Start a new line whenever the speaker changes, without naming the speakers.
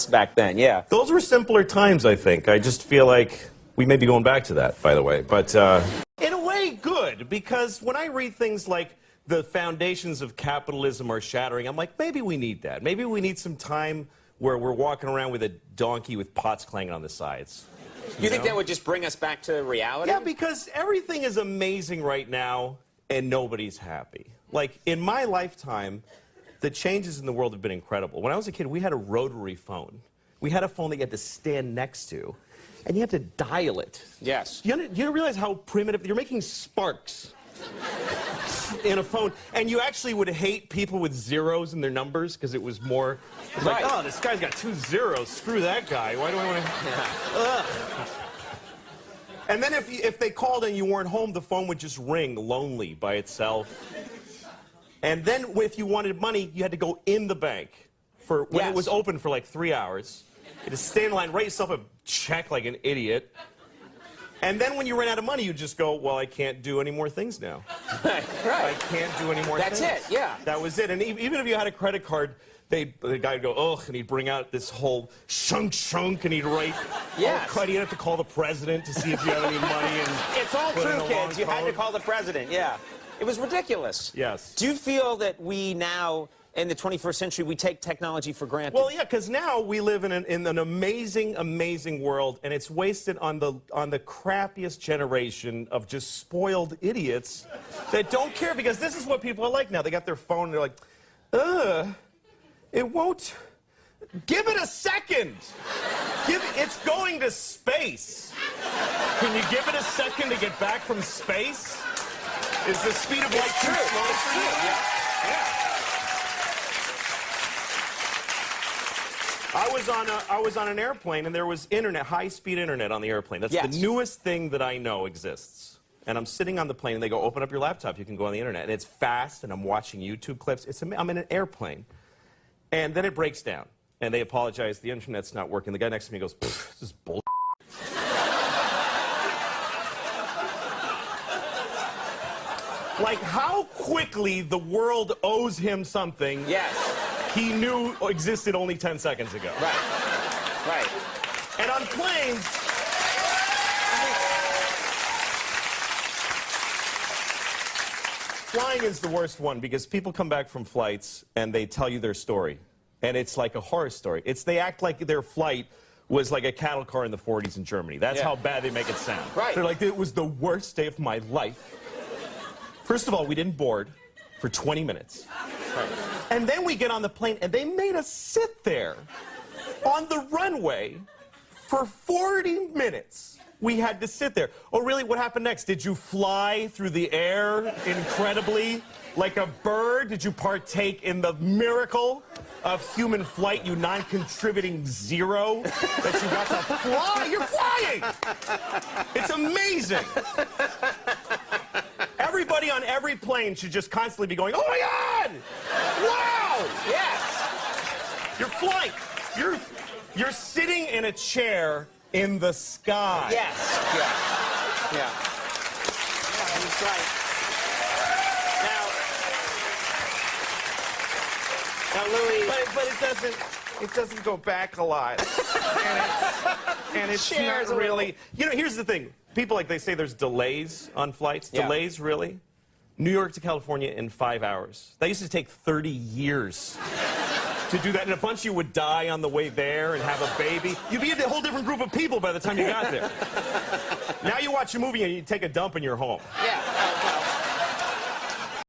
back then, yeah.
Those were simpler times, I think. I just feel like we may be going back to that, by the way. But in a way, good, because when I read things like the foundations of capitalism are shattering, I'm like, maybe we need that. Maybe we need some time where we're walking around with a donkey with pots clanging on the sides.
You think that would just bring us back to reality?
Yeah, because everything is amazing right now, and nobody's happy. Like, in my lifetime, the changes in the world have been incredible. When I was a kid, we had a rotary phone. We had a phone that you had to stand next to, and you had to dial it.
Yes.
You realize how primitive? You're making sparks in a phone, and you actually would hate people with zeros in their numbers because it was more. It's like, oh, this guy's got 2 zeros. Screw that guy. Why do I want to? Yeah. And then if they called and you weren't home, the phone would just ring lonely by itself. And then if you wanted money, you had to go in the bank for when it was open for like 3 hours. You had to stay in line, write yourself a check like an idiot. And then when you ran out of money, you'd just go, well, I can't do any more things now.
Right.
I can't do any more things.
That's it, yeah.
That was it. And even if you had a credit card, the guy would go, ugh, and he'd bring out this whole shunk, and he'd write,
yes.
You'd have to call the president to see if you have any money. And
it's all true, kids. You had to call the president, yeah. It was ridiculous.
Yes.
Do you feel that we now, in the 21st century, we take technology for granted?
Well, yeah, because now we live in an amazing, amazing world, and it's wasted on the crappiest generation of just spoiled idiots that don't care, because this is what people are like now. They got their phone, and they're like, it won't. Give it a second. It's going to space. Can you give it a second to get back from space? Is the speed of light too slow for you? Yeah. I was on an airplane, and there was internet, high-speed internet on the airplane. That's the newest thing that I know exists. And I'm sitting on the plane, and they go, open up your laptop. You can go on the internet. And it's fast, and I'm watching YouTube clips. I'm in an airplane. And then it breaks down. And they apologize. The internet's not working. The guy next to me goes, this is bullshit. Like, how quickly the world owes him something he knew existed only 10 seconds ago.
Right.
And on planes, flying is the worst one, because people come back from flights and they tell you their story. And it's like a horror story. They act like their flight was like a cattle car in the 40s in Germany. That's how bad they make it sound.
Right.
They're like, it was the worst day of my life. First of all, we didn't board for 20 minutes. Right. And then we get on the plane, and they made us sit there on the runway for 40 minutes. We had to sit there. Oh, really? What happened next? Did you fly through the air incredibly like a bird? Did you partake in the miracle of human flight, you non-contributing zero that you got to fly? You're flying! It's amazing. Everybody on every plane should just constantly be going, oh my God! Wow!
Yes.
You're flying. You're sitting in a chair in the sky.
Yes. Yeah, that's right. Now, Louis...
But it doesn't go back a lot. and it's not really... You know, here's the thing. People, like, they say there's delays on flights.
Yeah.
Delays, really? New York to California in 5 hours. That used to take 30 years to do that. And a bunch of you would die on the way there and have a baby. You'd be a whole different group of people by the time you got there. Now you watch a movie and you take a dump and you're home.
Yeah.